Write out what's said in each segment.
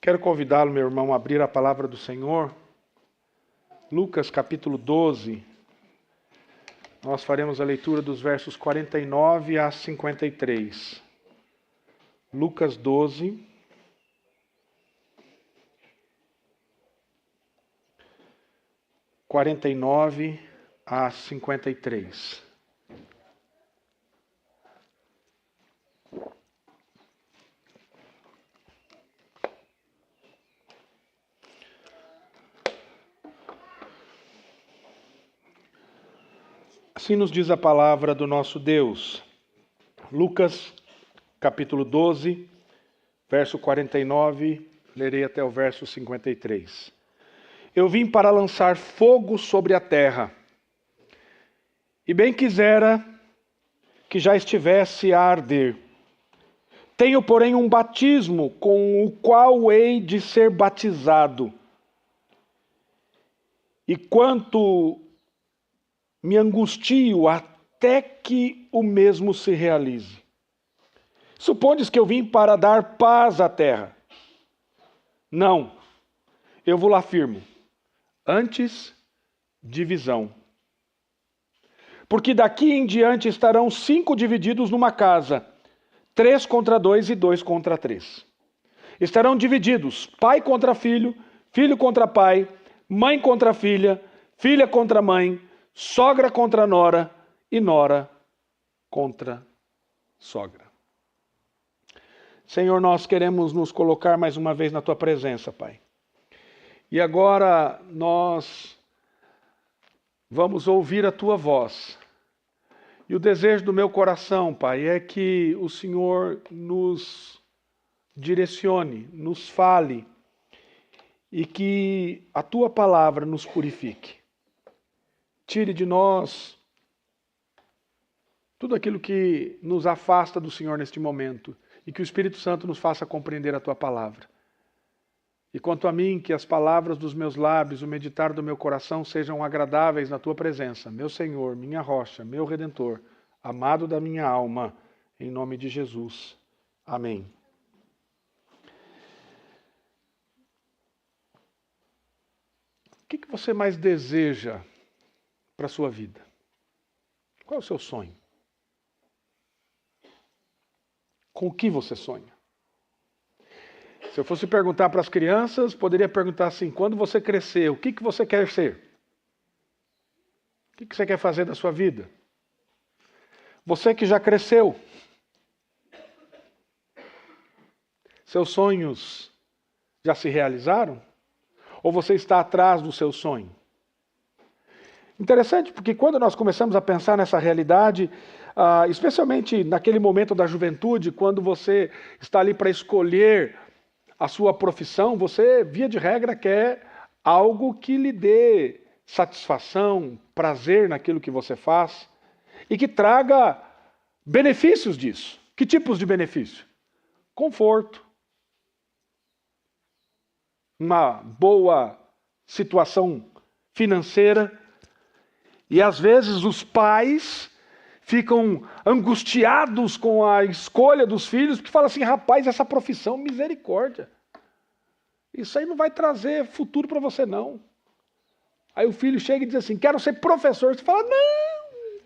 Quero convidá-lo, meu irmão, a abrir a palavra do Senhor. Lucas capítulo 12. Nós faremos a leitura dos versos 49 a 53. Lucas 12. a 53. Assim nos diz a palavra do nosso Deus. Lucas, capítulo 12, verso 49, lerei até o verso 53. Eu vim para lançar fogo sobre a terra, e bem quisera que já estivesse a arder. Tenho, porém, um batismo com o qual hei de ser batizado. E quanto me angustio até que o mesmo se realize. Supondes que eu vim para dar paz à terra? Não, eu vos afirmo, antes divisão. Porque daqui em diante estarão 5 divididos numa casa, 3 contra 2 e 2 contra 3. Estarão divididos, pai contra filho, filho contra pai, mãe contra filha, filha contra mãe, sogra contra nora e nora contra sogra. Senhor, nós queremos nos colocar mais uma vez na Tua presença, Pai. E agora nós vamos ouvir a Tua voz. E o desejo do meu coração, Pai, é que o Senhor nos direcione, nos fale e que a Tua palavra nos purifique. Tire de nós tudo aquilo que nos afasta do Senhor neste momento e que o Espírito Santo nos faça compreender a Tua palavra. E quanto a mim, que as palavras dos meus lábios, o meditar do meu coração sejam agradáveis na Tua presença, meu Senhor, minha rocha, meu Redentor, amado da minha alma, em nome de Jesus. Amém. O que você mais deseja para a sua vida? Qual é o seu sonho? Com o que você sonha? Se eu fosse perguntar para as crianças, poderia perguntar assim: quando você crescer, o que você quer ser? O que você quer fazer da sua vida? Você que já cresceu, seus sonhos já se realizaram? Ou você está atrás do seu sonho? Interessante, porque quando nós começamos a pensar nessa realidade, especialmente naquele momento da juventude, quando você está ali para escolher a sua profissão, você, via de regra, quer algo que lhe dê satisfação, prazer naquilo que você faz e que traga benefícios disso. Que tipos de benefício? Conforto, uma boa situação financeira. E às vezes os pais ficam angustiados com a escolha dos filhos, porque falam assim: rapaz, essa profissão, misericórdia. Isso aí não vai trazer futuro para você, não. Aí o filho chega e diz assim: quero ser professor. Você fala: não,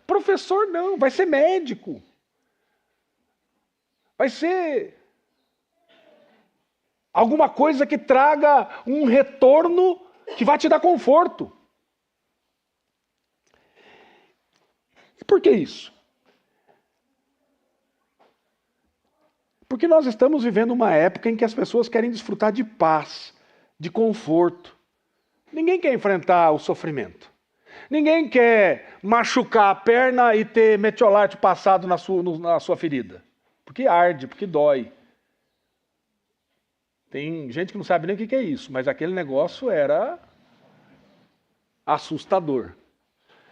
professor não, vai ser médico. Vai ser alguma coisa que traga um retorno que vai te dar conforto. E por que isso? Porque nós estamos vivendo uma época em que as pessoas querem desfrutar de paz, de conforto. Ninguém quer enfrentar o sofrimento. Ninguém quer machucar a perna e ter metiolate passado na sua ferida. Porque arde, porque dói. Tem gente que não sabe nem o que é isso, mas aquele negócio era assustador.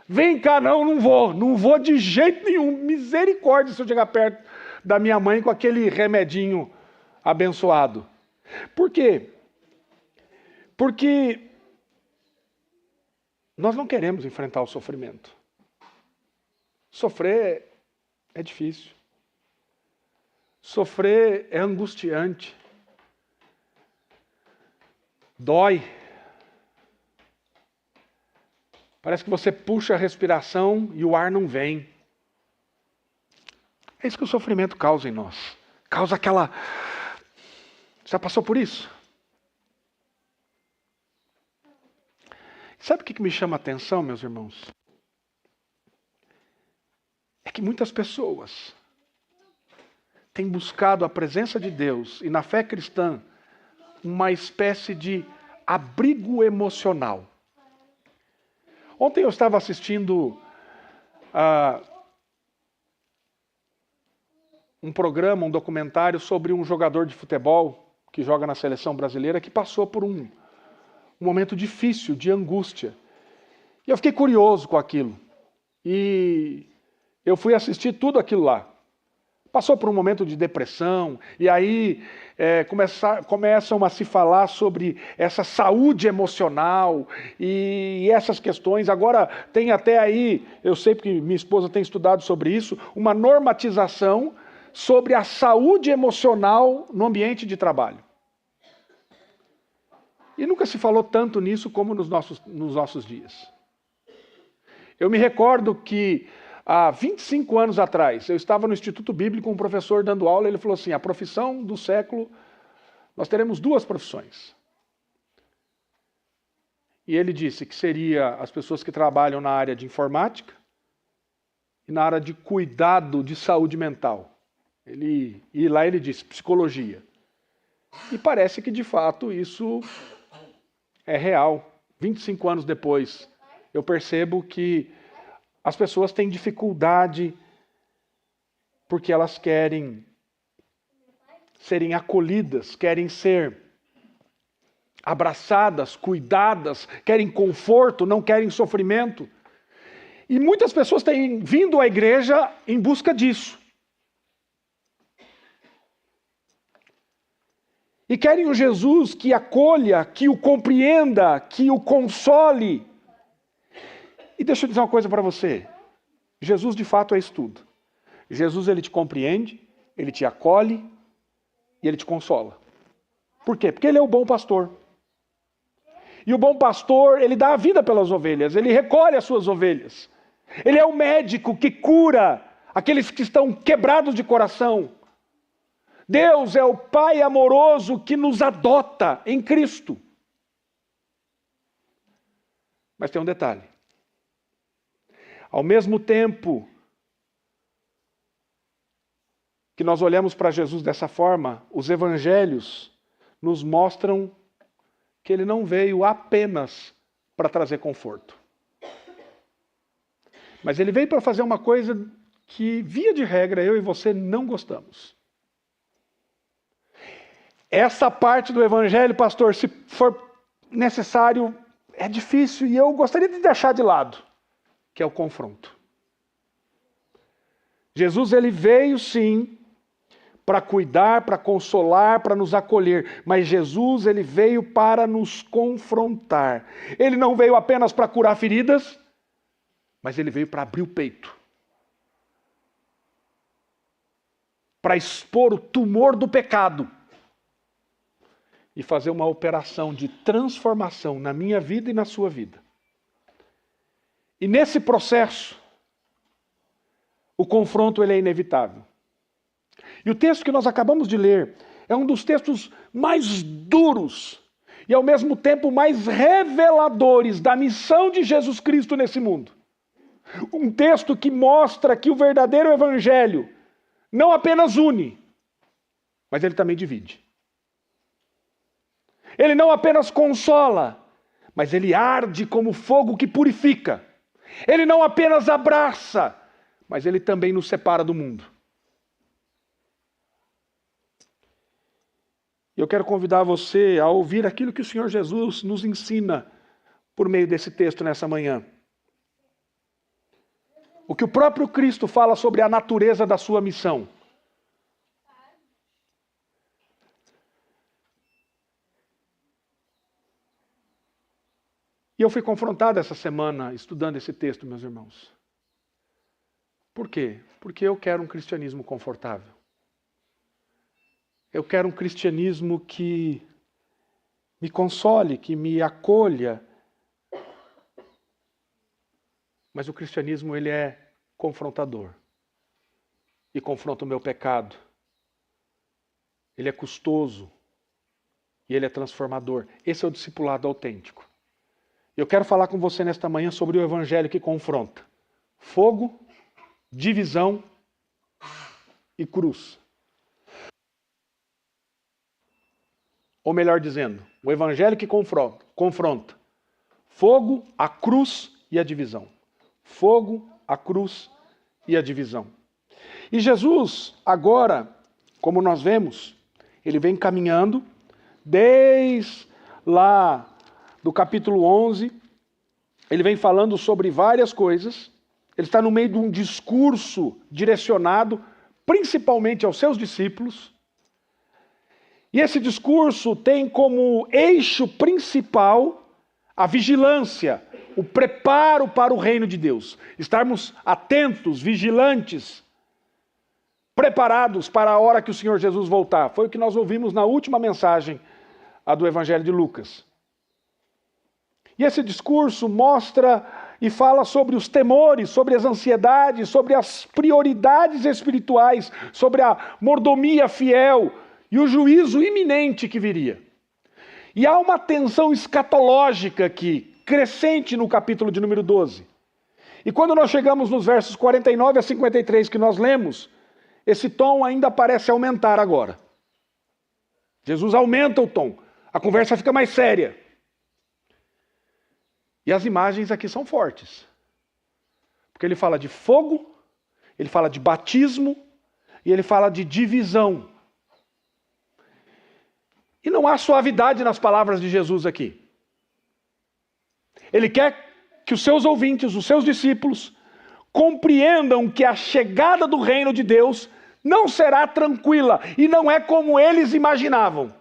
Vem cá, não vou de jeito nenhum. Misericórdia se eu chegar perto da minha mãe com aquele remedinho abençoado. Por quê? Porque nós não queremos enfrentar o sofrimento. Sofrer é difícil. Sofrer é angustiante. Dói. Parece que você puxa a respiração e o ar não vem. É isso que o sofrimento causa em nós. Causa aquela... Já passou por isso? Sabe o que me chama a atenção, meus irmãos? É que muitas pessoas têm buscado a presença de Deus e na fé cristã uma espécie de abrigo emocional. Ontem eu estava assistindo um programa, um documentário sobre um jogador de futebol que joga na seleção brasileira que passou por um momento difícil, de angústia. E eu fiquei curioso com aquilo. E eu fui assistir tudo aquilo lá. Passou por um momento de depressão, e aí começam a se falar sobre essa saúde emocional e essas questões. Agora tem até aí, eu sei porque minha esposa tem estudado sobre isso, uma normatização sobre a saúde emocional no ambiente de trabalho. E nunca se falou tanto nisso como nos nossos dias. Eu me recordo que há 25 anos atrás, eu estava no Instituto Bíblico, um professor dando aula, ele falou assim, a profissão do século, nós teremos duas profissões. E ele disse que seria as pessoas que trabalham na área de informática e na área de cuidado de saúde mental. E lá ele disse psicologia. E parece que de fato isso é real. 25 anos depois, eu percebo que as pessoas têm dificuldade porque elas querem serem acolhidas, querem ser abraçadas, cuidadas, querem conforto, não querem sofrimento. E muitas pessoas têm vindo à igreja em busca disso. E querem um Jesus que acolha, que o compreenda, que o console. E deixa eu dizer uma coisa para você. Jesus de fato é isso tudo. Jesus ele te compreende, ele te acolhe e ele te consola. Por quê? Porque ele é o bom pastor. E o bom pastor, ele dá a vida pelas ovelhas, ele recolhe as suas ovelhas. Ele é o médico que cura aqueles que estão quebrados de coração. Deus é o Pai amoroso que nos adota em Cristo. Mas tem um detalhe. Ao mesmo tempo que nós olhamos para Jesus dessa forma, os evangelhos nos mostram que ele não veio apenas para trazer conforto. Mas ele veio para fazer uma coisa que, via de regra, eu e você não gostamos. Essa parte do evangelho, pastor, se for necessário, é difícil e eu gostaria de deixar de lado, que é o confronto. Jesus, ele veio sim para cuidar, para consolar, para nos acolher, mas Jesus, ele veio para nos confrontar. Ele não veio apenas para curar feridas, mas ele veio para abrir o peito. Para expor o tumor do pecado. E fazer uma operação de transformação na minha vida e na sua vida. E nesse processo, o confronto ele é inevitável. E o texto que nós acabamos de ler é um dos textos mais duros e ao mesmo tempo mais reveladores da missão de Jesus Cristo nesse mundo. Um texto que mostra que o verdadeiro evangelho não apenas une, mas ele também divide. Ele não apenas consola, mas ele arde como fogo que purifica. Ele não apenas abraça, mas ele também nos separa do mundo. Eu quero convidar você a ouvir aquilo que o Senhor Jesus nos ensina por meio desse texto nessa manhã. O que o próprio Cristo fala sobre a natureza da sua missão. E eu fui confrontado essa semana estudando esse texto, meus irmãos. Por quê? Porque eu quero um cristianismo confortável. Eu quero um cristianismo que me console, que me acolha. Mas o cristianismo, ele é confrontador. E confronta o meu pecado. Ele é custoso. E ele é transformador. Esse é o discipulado autêntico. Eu quero falar com você nesta manhã sobre o evangelho que confronta. Fogo, divisão e cruz. Ou melhor dizendo, o evangelho que confronta. Fogo, a cruz e a divisão. Fogo, a cruz e a divisão. E Jesus, agora, como nós vemos, ele vem caminhando desde lá do capítulo 11, ele vem falando sobre várias coisas, ele está no meio de um discurso direcionado principalmente aos seus discípulos, e esse discurso tem como eixo principal a vigilância, o preparo para o reino de Deus. Estarmos atentos, vigilantes, preparados para a hora que o Senhor Jesus voltar. Foi o que nós ouvimos na última mensagem, a do Evangelho de Lucas. E esse discurso mostra e fala sobre os temores, sobre as ansiedades, sobre as prioridades espirituais, sobre a mordomia fiel e o juízo iminente que viria. E há uma tensão escatológica aqui, crescente no capítulo de número 12. E quando nós chegamos nos versos 49 a 53 que nós lemos, esse tom ainda parece aumentar agora. Jesus aumenta o tom, a conversa fica mais séria. E as imagens aqui são fortes. Porque ele fala de fogo, ele fala de batismo e ele fala de divisão. E não há suavidade nas palavras de Jesus aqui. Ele quer que os seus ouvintes, os seus discípulos, compreendam que a chegada do reino de Deus não será tranquila e não é como eles imaginavam.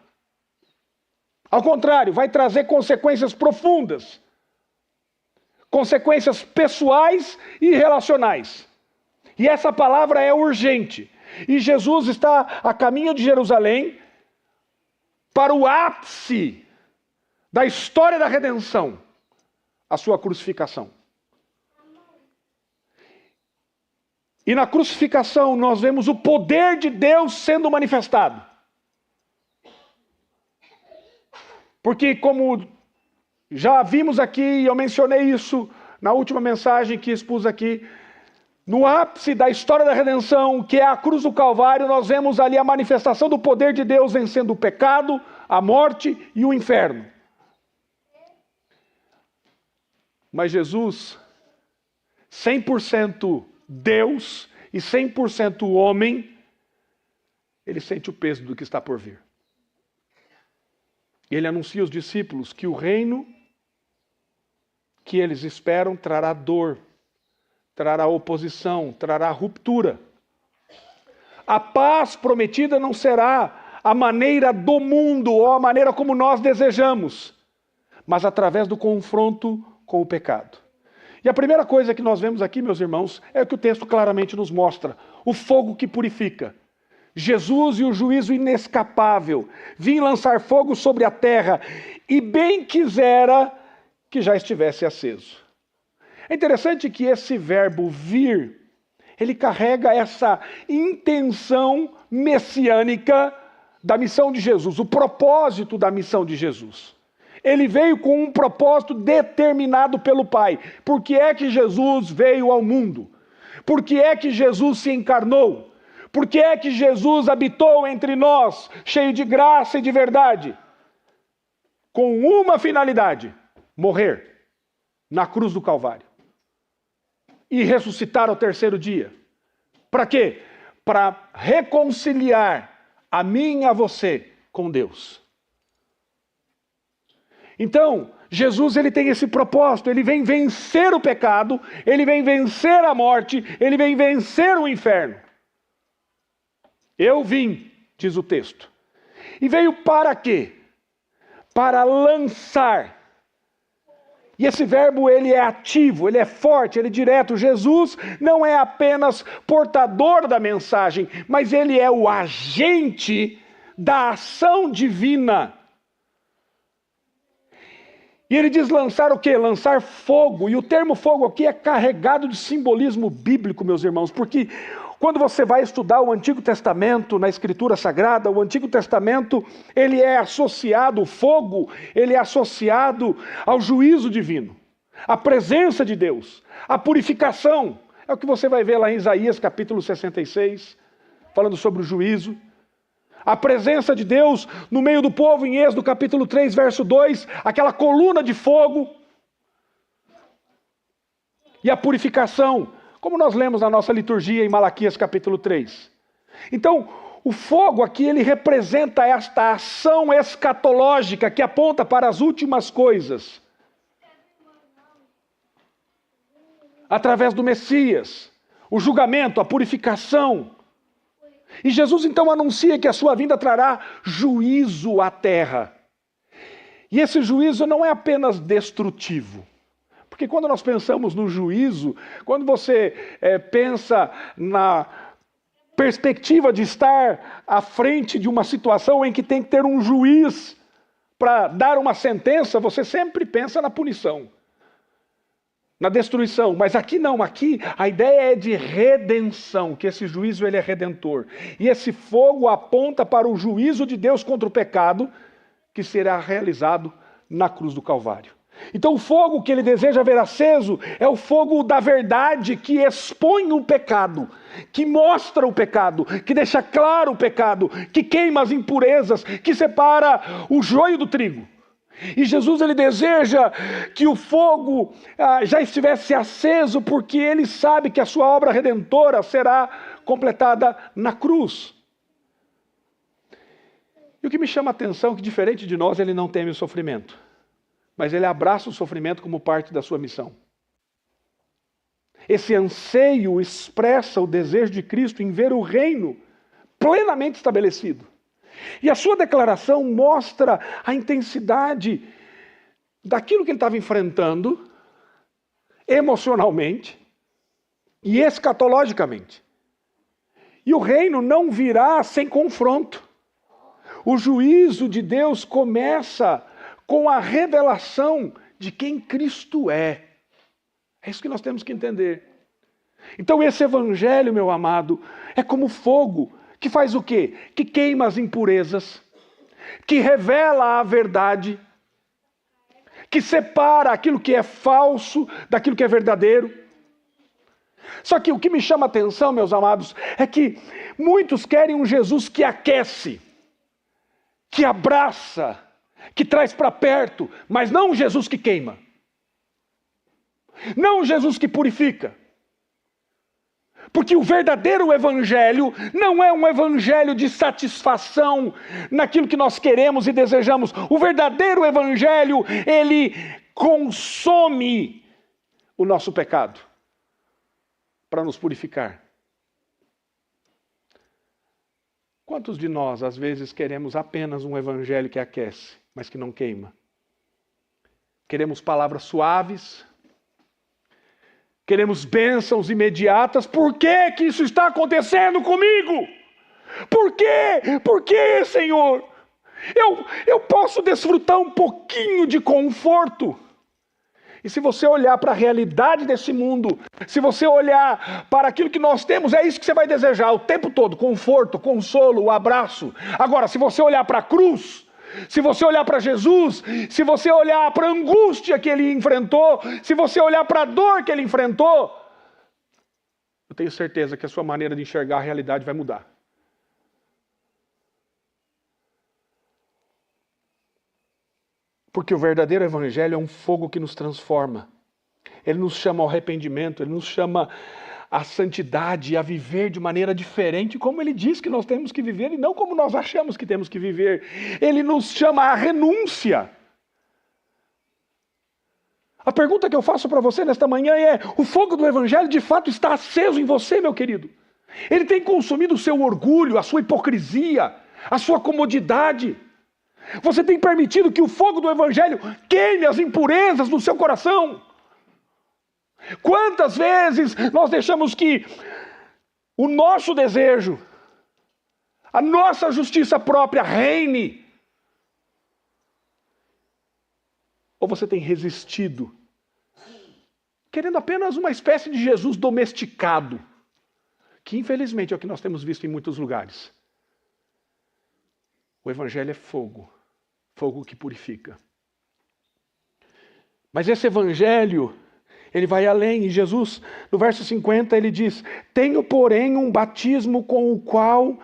Ao contrário, vai trazer consequências profundas. Consequências pessoais e relacionais. E essa palavra é urgente. E Jesus está a caminho de Jerusalém para o ápice da história da redenção, a sua crucificação. E na crucificação nós vemos o poder de Deus sendo manifestado. Porque como já vimos aqui, eu mencionei isso na última mensagem que expus aqui, no ápice da história da redenção, que é a cruz do Calvário, nós vemos ali a manifestação do poder de Deus vencendo o pecado, a morte e o inferno. Mas Jesus, 100% Deus e 100% homem, ele sente o peso do que está por vir. Ele anuncia aos discípulos que o reino que eles esperam trará dor, trará oposição, trará ruptura. A paz prometida não será a maneira do mundo ou a maneira como nós desejamos, mas através do confronto com o pecado. E a primeira coisa que nós vemos aqui, meus irmãos, é o que o texto claramente nos mostra: o fogo que purifica. Jesus e o juízo inescapável. Vim lançar fogo sobre a terra, e bem quisera que já estivesse aceso. É interessante que esse verbo vir, ele carrega essa intenção messiânica da missão de Jesus, o propósito da missão de Jesus. Ele veio com um propósito determinado pelo Pai. Por que é que Jesus veio ao mundo? Por que é que Jesus se encarnou? Por que é que Jesus habitou entre nós, cheio de graça e de verdade? Com uma finalidade: morrer na cruz do Calvário e ressuscitar ao terceiro dia. Para quê? Para reconciliar a mim e a você com Deus. Então, Jesus ele tem esse propósito, ele vem vencer o pecado, ele vem vencer a morte, ele vem vencer o inferno. Eu vim, diz o texto. E veio para quê? Para lançar. E esse verbo ele é ativo, ele é forte, ele é direto. Jesus não é apenas portador da mensagem, mas ele é o agente da ação divina. E ele diz lançar o quê? Lançar fogo. E o termo fogo aqui é carregado de simbolismo bíblico, meus irmãos, porque quando você vai estudar o Antigo Testamento na Escritura Sagrada, o Antigo Testamento, ele é associado, o fogo, ele é associado ao juízo divino, à presença de Deus, à purificação. É o que você vai ver lá em Isaías capítulo 66, falando sobre o juízo. A presença de Deus no meio do povo em Êxodo capítulo 3, verso 2, aquela coluna de fogo. E a purificação, como nós lemos na nossa liturgia em Malaquias capítulo 3. Então, o fogo aqui, ele representa esta ação escatológica que aponta para as últimas coisas. Através do Messias, o julgamento, a purificação. E Jesus então anuncia que a sua vinda trará juízo à terra. E esse juízo não é apenas destrutivo. Porque quando nós pensamos no juízo, quando você pensa na perspectiva de estar à frente de uma situação em que tem que ter um juiz para dar uma sentença, você sempre pensa na punição, na destruição. Mas aqui não, aqui a ideia é de redenção, que esse juízo ele é redentor. E esse fogo aponta para o juízo de Deus contra o pecado, que será realizado na cruz do Calvário. Então o fogo que ele deseja ver aceso é o fogo da verdade que expõe o pecado, que mostra o pecado, que deixa claro o pecado, que queima as impurezas, que separa o joio do trigo. E Jesus ele deseja que o fogo já estivesse aceso, porque ele sabe que a sua obra redentora será completada na cruz. E o que me chama a atenção é que, diferente de nós, ele não teme o sofrimento, mas ele abraça o sofrimento como parte da sua missão. Esse anseio expressa o desejo de Cristo em ver o reino plenamente estabelecido. E a sua declaração mostra a intensidade daquilo que ele estava enfrentando emocionalmente e escatologicamente. E o reino não virá sem confronto. O juízo de Deus começa com a revelação de quem Cristo é. É isso que nós temos que entender. Então esse evangelho, meu amado, é como fogo, que faz o quê? Que queima as impurezas, que revela a verdade, que separa aquilo que é falso daquilo que é verdadeiro. Só que o que me chama a atenção, meus amados, é que muitos querem um Jesus que aquece, que abraça, que traz para perto, mas não um Jesus que queima. Não um Jesus que purifica. Porque o verdadeiro evangelho não é um evangelho de satisfação naquilo que nós queremos e desejamos. O verdadeiro evangelho, ele consome o nosso pecado para nos purificar. Quantos de nós, às vezes, queremos apenas um evangelho que aquece, mas que não queima? Queremos palavras suaves, queremos bênçãos imediatas. Por que que isso está acontecendo comigo? Por quê? Por quê, Senhor? Eu posso desfrutar um pouquinho de conforto. E se você olhar para a realidade desse mundo, se você olhar para aquilo que nós temos, é isso que você vai desejar o tempo todo: conforto, consolo, o abraço. Agora, se você olhar para a cruz, se você olhar para Jesus, se você olhar para a angústia que ele enfrentou, se você olhar para a dor que ele enfrentou, eu tenho certeza que a sua maneira de enxergar a realidade vai mudar. Porque o verdadeiro evangelho é um fogo que nos transforma. Ele nos chama ao arrependimento, ele nos chama à santidade, a viver de maneira diferente, como ele diz que nós temos que viver, e não como nós achamos que temos que viver. Ele nos chama à renúncia. A pergunta que eu faço para você nesta manhã é: o fogo do evangelho de fato está aceso em você, meu querido? Ele tem consumido o seu orgulho, a sua hipocrisia, a sua comodidade? Você tem permitido que o fogo do evangelho queime as impurezas no seu coração? Quantas vezes nós deixamos que o nosso desejo, a nossa justiça própria reine? Ou você tem resistido, querendo apenas uma espécie de Jesus domesticado, que infelizmente é o que nós temos visto em muitos lugares. O Evangelho é fogo, fogo que purifica. Mas esse Evangelho, ele vai além, e Jesus, no verso 50, ele diz: tenho, porém, um batismo com o qual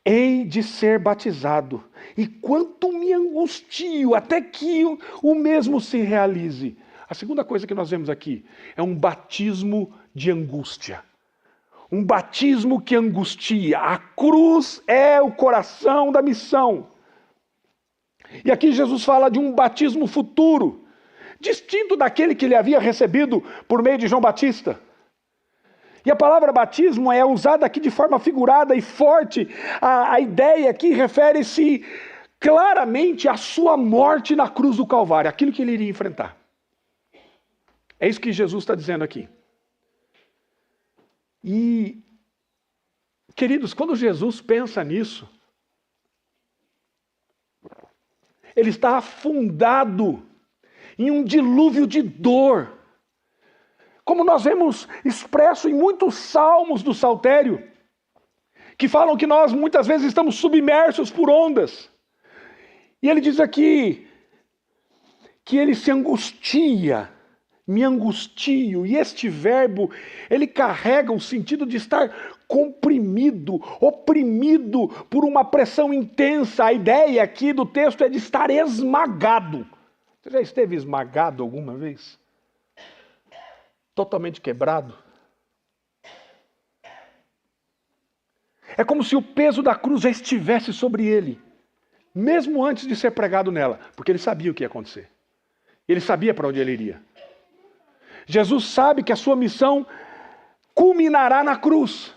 hei de ser batizado, e quanto me angustio até que o mesmo se realize. A segunda coisa que nós vemos aqui é um batismo de angústia. Um batismo que angustia. A cruz é o coração da missão. E aqui Jesus fala de um batismo futuro, distinto daquele que ele havia recebido por meio de João Batista. E a palavra batismo é usada aqui de forma figurada e forte. A ideia aqui refere-se claramente à sua morte na cruz do Calvário, aquilo que ele iria enfrentar. É isso que Jesus está dizendo aqui. E, queridos, quando Jesus pensa nisso, ele está afundado em um dilúvio de dor, como nós vemos expresso em muitos salmos do Saltério, que falam que nós muitas vezes estamos submersos por ondas. E ele diz aqui que ele se angustia, me angustio, e este verbo, ele carrega o sentido de estar comprimido, oprimido por uma pressão intensa. A ideia aqui do texto é de estar esmagado. Você já esteve esmagado alguma vez? Totalmente quebrado? É como se o peso da cruz já estivesse sobre ele, mesmo antes de ser pregado nela, porque ele sabia o que ia acontecer. Ele sabia para onde ele iria. Jesus sabe que a sua missão culminará na cruz.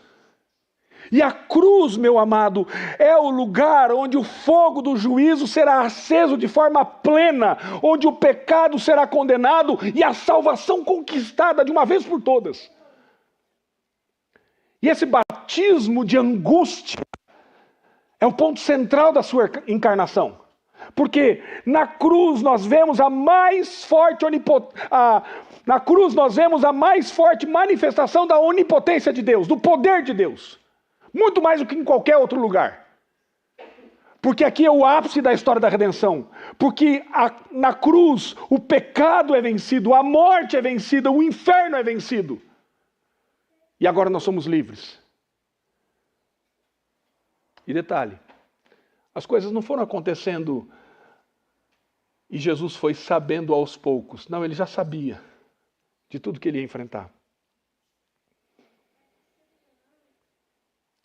E a cruz, meu amado, é o lugar onde o fogo do juízo será aceso de forma plena, onde o pecado será condenado e a salvação conquistada de uma vez por todas. E esse batismo de angústia é o ponto central da sua encarnação. Porque na cruz nós vemos a mais forte na cruz nós vemos a mais forte manifestação da onipotência de Deus, do poder de Deus. Muito mais do que em qualquer outro lugar. Porque aqui é o ápice da história da redenção. Porque na cruz o pecado é vencido, a morte é vencida, o inferno é vencido. E agora nós somos livres. E detalhe, as coisas não foram acontecendo e Jesus foi sabendo aos poucos. Não, ele já sabia de tudo que ele ia enfrentar.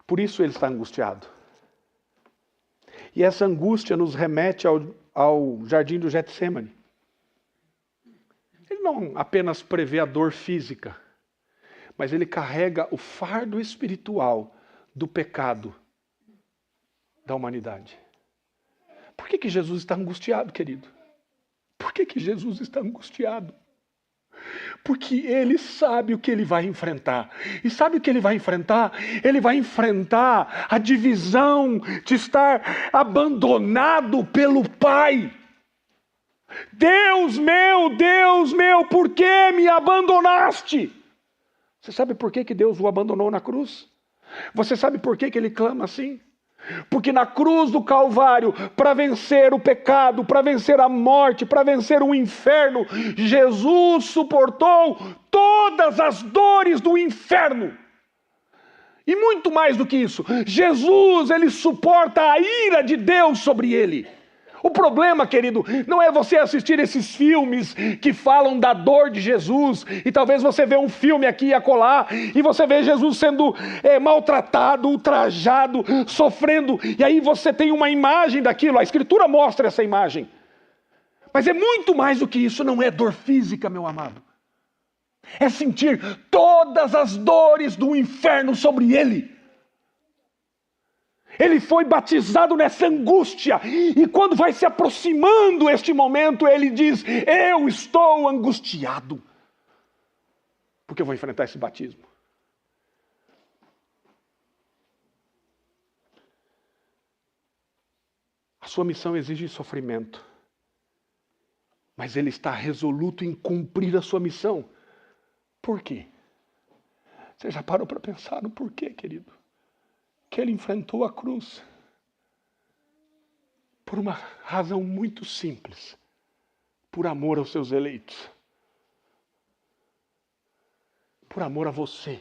Por isso ele está angustiado. E essa angústia nos remete ao jardim do Getsemane. Ele não apenas prevê a dor física, mas ele carrega o fardo espiritual do pecado da humanidade. Por que Jesus está angustiado, querido? Por que Jesus está angustiado? Porque ele sabe o que ele vai enfrentar. E sabe o que ele vai enfrentar? Ele vai enfrentar a divisão de estar abandonado pelo Pai. Deus meu, por que me abandonaste? Você sabe por que Deus o abandonou na cruz? Você sabe por que ele clama assim? Porque na cruz do Calvário, para vencer o pecado, para vencer a morte, para vencer o inferno, Jesus suportou todas as dores do inferno. E muito mais do que isso, Jesus, ele suporta a ira de Deus sobre ele. O problema, querido, não é você assistir esses filmes que falam da dor de Jesus, e talvez você vê um filme aqui e acolá, e você vê Jesus sendo maltratado, ultrajado, sofrendo, e aí você tem uma imagem daquilo, a Escritura mostra essa imagem. Mas é muito mais do que isso, não é dor física, meu amado. É sentir todas as dores do inferno sobre ele. Ele foi batizado nessa angústia, e quando vai se aproximando este momento, ele diz: eu estou angustiado, porque eu vou enfrentar esse batismo. A sua missão exige sofrimento. Mas ele está resoluto em cumprir a sua missão. Por quê? Você já parou para pensar no porquê, querido? Que ele enfrentou a cruz. Por uma razão muito simples. Por amor aos seus eleitos. Por amor a você.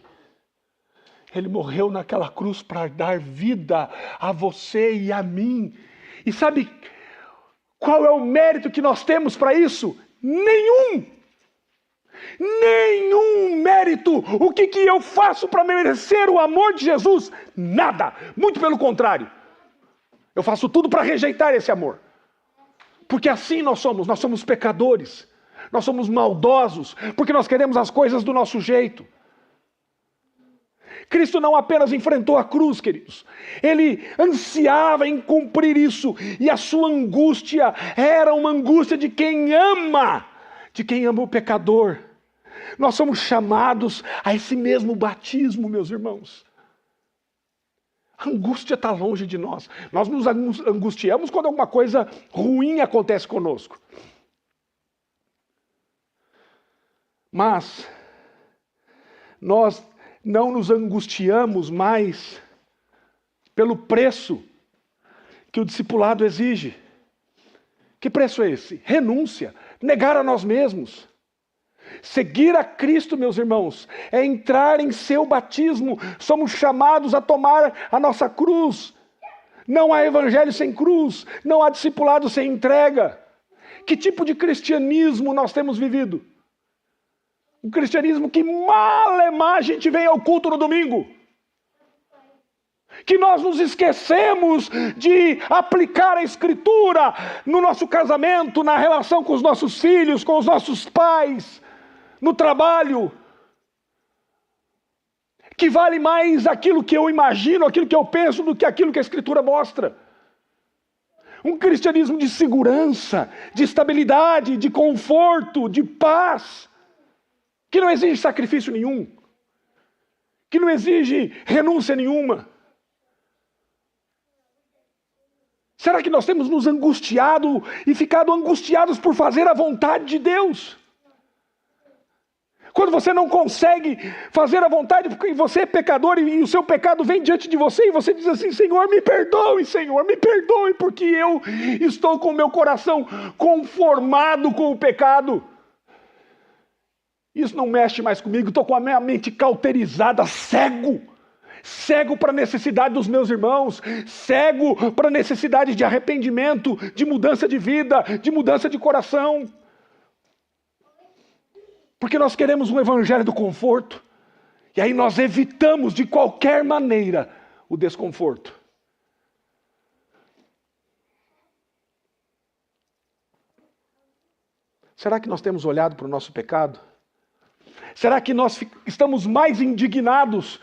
Ele morreu naquela cruz para dar vida a você e a mim. E sabe qual é o mérito que nós temos para isso? Nenhum! Nenhum mérito! O que eu faço para merecer o amor de Jesus? Nada! Muito pelo contrário. Eu faço tudo para rejeitar esse amor. Porque assim nós somos pecadores. Nós somos maldosos, porque nós queremos as coisas do nosso jeito. Cristo não apenas enfrentou a cruz, queridos. Ele ansiava em cumprir isso. E a sua angústia era uma angústia de quem ama o pecador. Nós somos chamados a esse mesmo batismo, meus irmãos. A angústia está longe de nós. Nós nos angustiamos quando alguma coisa ruim acontece conosco. Mas nós não nos angustiamos mais pelo preço que o discipulado exige. Que preço é esse? Renúncia, negar a nós mesmos. Seguir a Cristo, meus irmãos, é entrar em seu batismo. Somos chamados a tomar a nossa cruz. Não há evangelho sem cruz, não há discipulado sem entrega. Que tipo de cristianismo nós temos vivido? Um cristianismo que malemar a gente vem ao culto no domingo. Que nós nos esquecemos de aplicar a Escritura no nosso casamento, na relação com os nossos filhos, com os nossos pais, no trabalho. Que vale mais aquilo que eu imagino, aquilo que eu penso, do que aquilo que a Escritura mostra. Um cristianismo de segurança, de estabilidade, de conforto, de paz. Que não exige sacrifício nenhum. Que não exige renúncia nenhuma. Será que nós temos nos angustiado e ficado angustiados por fazer a vontade de Deus? Quando você não consegue fazer a vontade porque você é pecador e o seu pecado vem diante de você e você diz assim: Senhor, me perdoe, porque eu estou com o meu coração conformado com o pecado. Isso não mexe mais comigo, estou com a minha mente cauterizada, cego para a necessidade dos meus irmãos, cego para a necessidade de arrependimento, de mudança de vida, de mudança de coração. Porque nós queremos um evangelho do conforto, e aí nós evitamos de qualquer maneira o desconforto. Será que nós temos olhado para o nosso pecado? Será que nós estamos mais indignados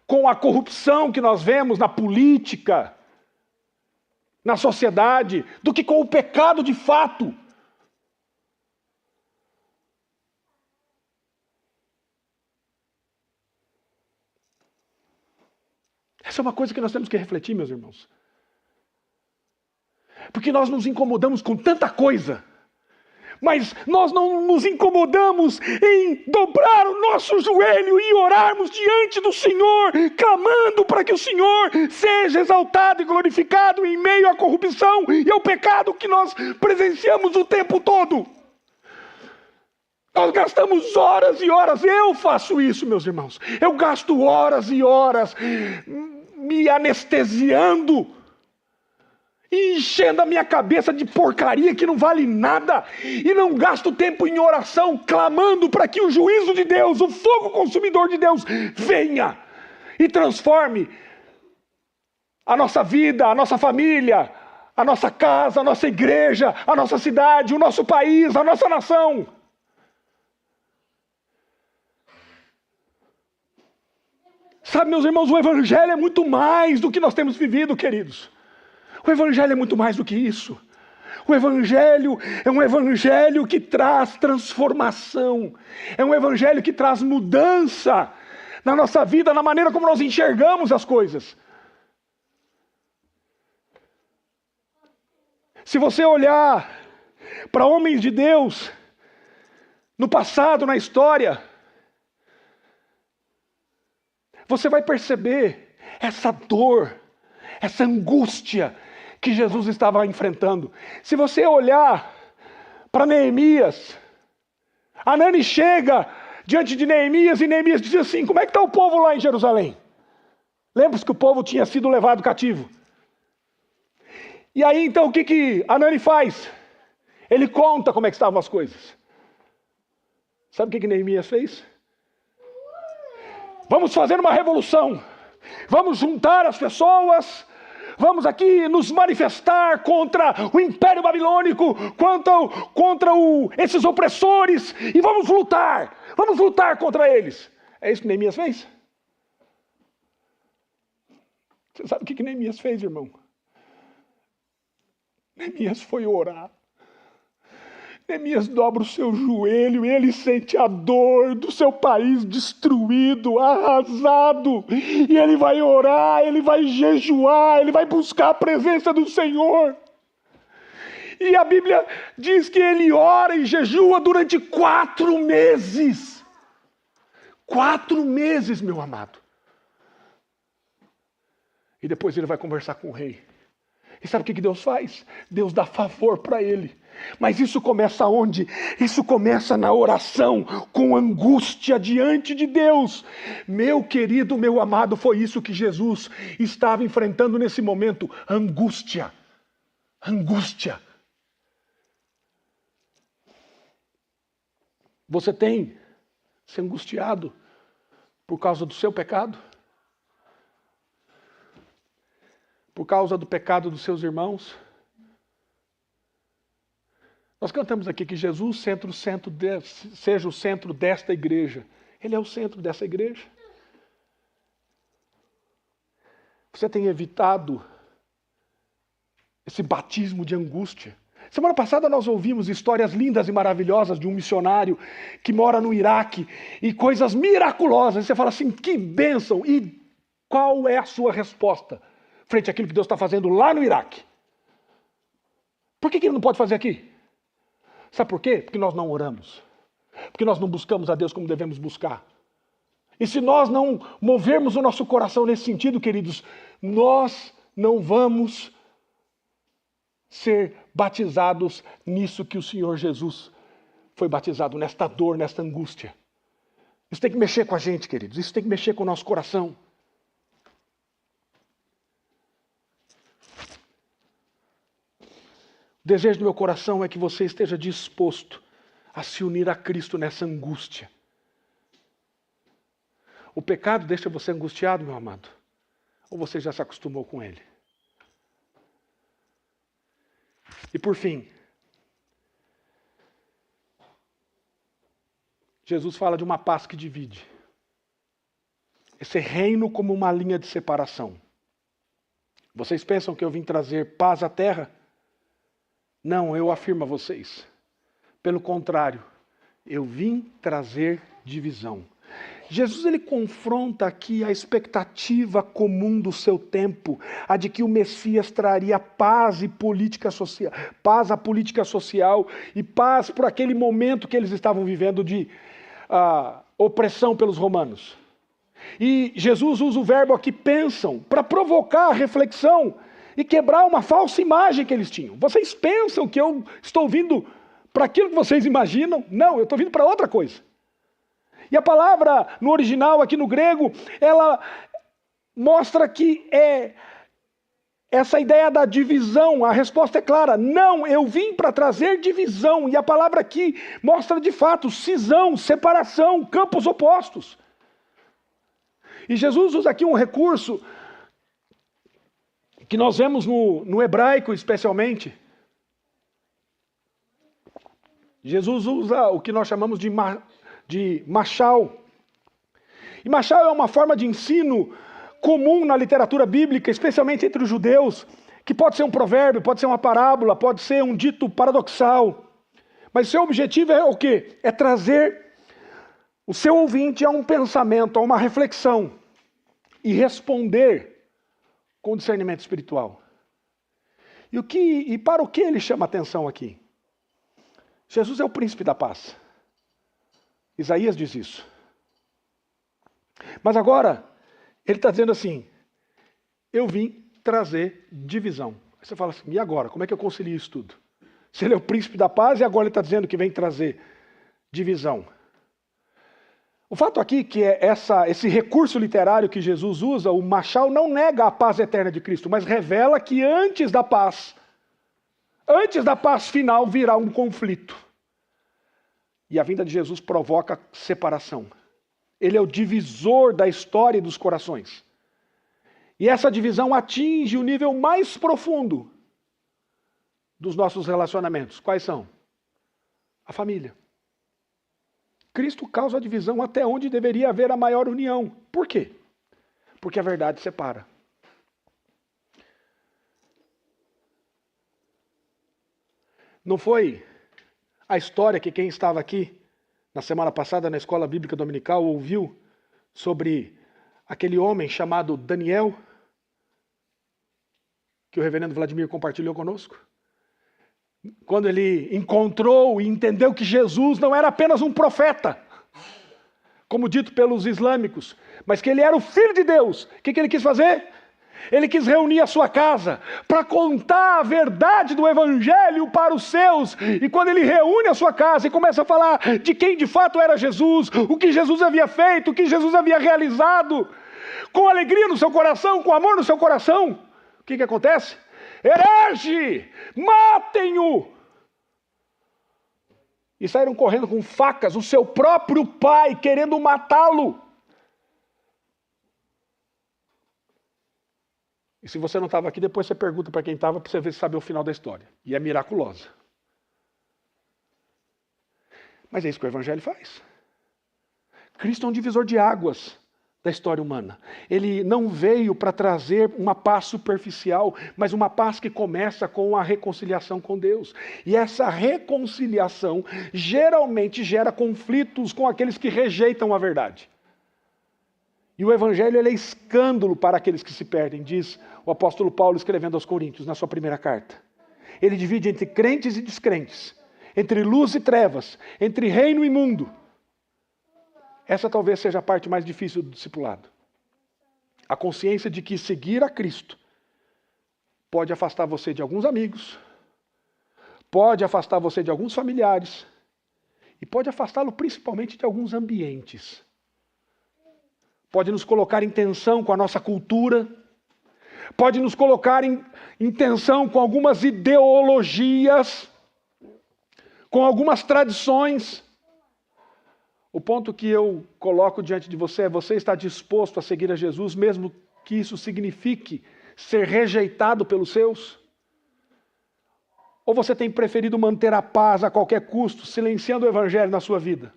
com a corrupção que nós vemos na política, na sociedade, do que com o pecado de fato? Essa é uma coisa que nós temos que refletir, meus irmãos. Porque nós nos incomodamos com tanta coisa, mas nós não nos incomodamos em dobrar o nosso joelho e orarmos diante do Senhor, clamando para que o Senhor seja exaltado e glorificado em meio à corrupção e ao pecado que nós presenciamos o tempo todo. Nós gastamos horas e horas, eu faço isso, meus irmãos. Eu gasto horas e horas me anestesiando, enchendo a minha cabeça de porcaria que não vale nada, e não gasto tempo em oração, clamando para que o juízo de Deus, o fogo consumidor de Deus, venha e transforme a nossa vida, a nossa família, a nossa casa, a nossa igreja, a nossa cidade, o nosso país, a nossa nação. Sabe, meus irmãos, o evangelho é muito mais do que nós temos vivido, queridos. O evangelho é muito mais do que isso. O evangelho é um evangelho que traz transformação. É um evangelho que traz mudança na nossa vida, na maneira como nós enxergamos as coisas. Se você olhar para homens de Deus, no passado, na história, você vai perceber essa dor, essa angústia que Jesus estava enfrentando. Se você olhar para Neemias, Anani chega diante de Neemias e Neemias diz assim: como é que está o povo lá em Jerusalém? Lembra-se que o povo tinha sido levado cativo. E aí então o que Anani faz? Ele conta como é que estavam as coisas. Sabe o que Neemias fez? Vamos fazer uma revolução. Vamos juntar as pessoas. Vamos aqui nos manifestar contra o Império Babilônico, contra esses opressores, e vamos lutar contra eles. É isso que Neemias fez? Você sabe o que Neemias fez, irmão? Neemias foi orar. Neemias dobra o seu joelho e ele sente a dor do seu país destruído, arrasado. E ele vai orar, ele vai jejuar, ele vai buscar a presença do Senhor. E a Bíblia diz que ele ora e jejua durante 4 meses. 4 meses, meu amado. E depois ele vai conversar com o rei. E sabe o que Deus faz? Deus dá favor para ele. Mas isso começa onde? Isso começa na oração, com angústia diante de Deus. Meu querido, meu amado, foi isso que Jesus estava enfrentando nesse momento. Angústia. Angústia. Você tem se angustiado por causa do seu pecado? Por causa do pecado dos seus irmãos? Nós cantamos aqui que Jesus seja o centro desta igreja. Ele é o centro dessa igreja. Você tem evitado esse batismo de angústia? Semana passada nós ouvimos histórias lindas e maravilhosas de um missionário que mora no Iraque e coisas miraculosas. Você fala assim, que bênção! E qual é a sua resposta frente àquilo que Deus está fazendo lá no Iraque? Por que ele não pode fazer aqui? Sabe por quê? Porque nós não oramos. Porque nós não buscamos a Deus como devemos buscar. E se nós não movermos o nosso coração nesse sentido, queridos, nós não vamos ser batizados nisso que o Senhor Jesus foi batizado, nesta dor, nesta angústia. Isso tem que mexer com a gente, queridos. Isso tem que mexer com o nosso coração. O desejo do meu coração é que você esteja disposto a se unir a Cristo nessa angústia. O pecado deixa você angustiado, meu amado? Ou você já se acostumou com ele? E por fim, Jesus fala de uma paz que divide. Esse reino como uma linha de separação. Vocês pensam que eu vim trazer paz à terra? Não, eu afirmo a vocês. Pelo contrário, eu vim trazer divisão. Jesus ele confronta aqui a expectativa comum do seu tempo, a de que o Messias traria paz e política social, paz à política social e paz por aquele momento que eles estavam vivendo de opressão pelos romanos. E Jesus usa o verbo aqui pensam para provocar a reflexão e quebrar uma falsa imagem que eles tinham. Vocês pensam que eu estou vindo para aquilo que vocês imaginam? Não, eu estou vindo para outra coisa. E a palavra no original, aqui no grego, ela mostra que é essa ideia da divisão. A resposta é clara. Não, eu vim para trazer divisão. E a palavra aqui mostra de fato cisão, separação, campos opostos. E Jesus usa aqui um recurso que nós vemos no hebraico especialmente. Jesus usa o que nós chamamos de machal. E machal é uma forma de ensino comum na literatura bíblica, especialmente entre os judeus, que pode ser um provérbio, pode ser uma parábola, pode ser um dito paradoxal. Mas seu objetivo é o quê? É trazer o seu ouvinte a um pensamento, a uma reflexão e responder com discernimento espiritual. E para o que ele chama atenção aqui? Jesus é o príncipe da paz. Isaías diz isso. Mas agora, ele está dizendo assim, eu vim trazer divisão. Aí você fala assim, e agora? Como é que eu concilio isso tudo? Se ele é o príncipe da paz e agora ele está dizendo que vem trazer divisão. O fato aqui que é esse recurso literário que Jesus usa, o machal, não nega a paz eterna de Cristo, mas revela que antes da paz final virá um conflito. E a vinda de Jesus provoca separação. Ele é o divisor da história e dos corações. E essa divisão atinge o nível mais profundo dos nossos relacionamentos. Quais são? A família. Cristo causa a divisão até onde deveria haver a maior união. Por quê? Porque a verdade separa. Não foi a história que quem estava aqui na semana passada na Escola Bíblica Dominical ouviu sobre aquele homem chamado Daniel, que o reverendo Vladimir compartilhou conosco? Quando ele encontrou e entendeu que Jesus não era apenas um profeta, como dito pelos islâmicos, mas que ele era o Filho de Deus. O que ele quis fazer? Ele quis reunir a sua casa para contar a verdade do Evangelho para os seus. E quando ele reúne a sua casa e começa a falar de quem de fato era Jesus, o que Jesus havia feito, o que Jesus havia realizado, com alegria no seu coração, com amor no seu coração, o que acontece? Herege! Matem-o! E saíram correndo com facas, o seu próprio pai querendo matá-lo. E se você não estava aqui, depois você pergunta para quem estava, para você ver se sabe o final da história. E é miraculosa. Mas é isso que o Evangelho faz. Cristo é um divisor de águas da história humana. Ele não veio para trazer uma paz superficial, mas uma paz que começa com a reconciliação com Deus. E essa reconciliação geralmente gera conflitos com aqueles que rejeitam a verdade. E o Evangelho ele é escândalo para aqueles que se perdem, diz o apóstolo Paulo escrevendo aos Coríntios, na sua primeira carta. Ele divide entre crentes e descrentes, entre luz e trevas, entre reino e mundo. Essa talvez seja a parte mais difícil do discipulado. A consciência de que seguir a Cristo pode afastar você de alguns amigos, pode afastar você de alguns familiares, e pode afastá-lo principalmente de alguns ambientes. Pode nos colocar em tensão com a nossa cultura, pode nos colocar em tensão com algumas ideologias, com algumas tradições. O ponto que eu coloco diante de você é: você está disposto a seguir a Jesus, mesmo que isso signifique ser rejeitado pelos seus? Ou você tem preferido manter a paz a qualquer custo, silenciando o Evangelho na sua vida?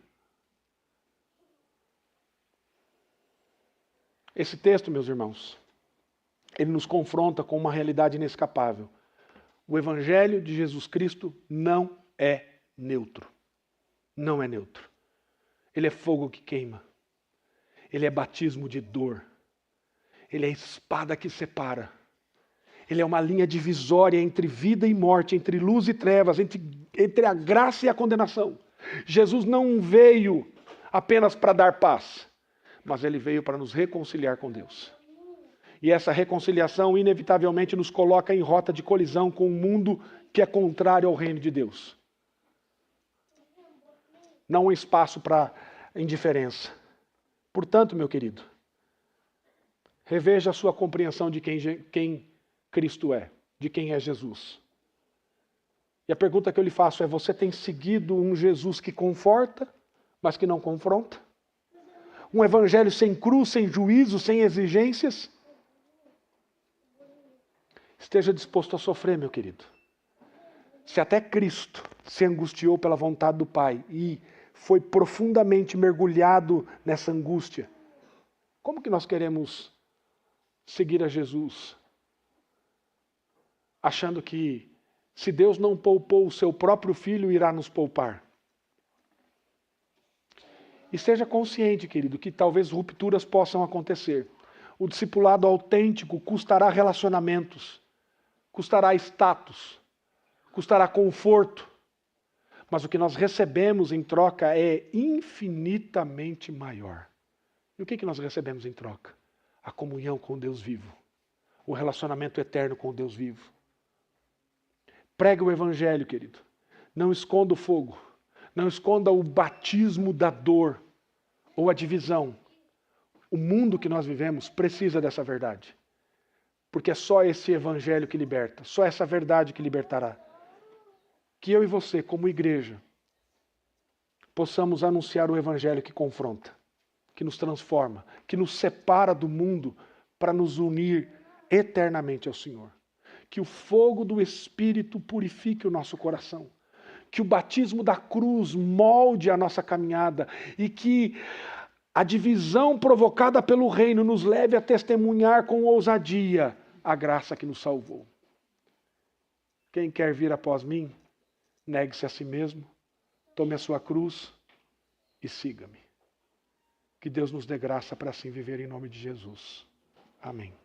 Esse texto, meus irmãos, ele nos confronta com uma realidade inescapável. O Evangelho de Jesus Cristo não é neutro. Não é neutro. Ele é fogo que queima. Ele é batismo de dor. Ele é espada que separa. Ele é uma linha divisória entre vida e morte, entre luz e trevas, entre a graça e a condenação. Jesus não veio apenas para dar paz, mas ele veio para nos reconciliar com Deus. E essa reconciliação inevitavelmente nos coloca em rota de colisão com um mundo que é contrário ao reino de Deus. Não há espaço para indiferença. Portanto, meu querido, reveja a sua compreensão de quem Cristo é, de quem é Jesus. E a pergunta que eu lhe faço é: você tem seguido um Jesus que conforta, mas que não confronta? Um evangelho sem cruz, sem juízo, sem exigências? Esteja disposto a sofrer, meu querido. Se até Cristo se angustiou pela vontade do Pai e foi profundamente mergulhado nessa angústia, como que nós queremos seguir a Jesus, achando que se Deus não poupou o seu próprio Filho, irá nos poupar? E seja consciente, querido, que talvez rupturas possam acontecer. O discipulado autêntico custará relacionamentos, custará status, custará conforto, Mas o que nós recebemos em troca é infinitamente maior. E o que nós recebemos em troca? A comunhão com Deus vivo. O relacionamento eterno com Deus vivo. Pregue o evangelho, querido. Não esconda o fogo. Não esconda o batismo da dor ou a divisão. O mundo que nós vivemos precisa dessa verdade. Porque é só esse evangelho que liberta. Só essa verdade que libertará. Que eu e você, como igreja, possamos anunciar o evangelho que confronta, que nos transforma, que nos separa do mundo para nos unir eternamente ao Senhor. Que o fogo do Espírito purifique o nosso coração. Que o batismo da cruz molde a nossa caminhada e que a divisão provocada pelo reino nos leve a testemunhar com ousadia a graça que nos salvou. Quem quer vir após mim, negue-se a si mesmo, tome a sua cruz e siga-me. Que Deus nos dê graça para assim viver em nome de Jesus. Amém.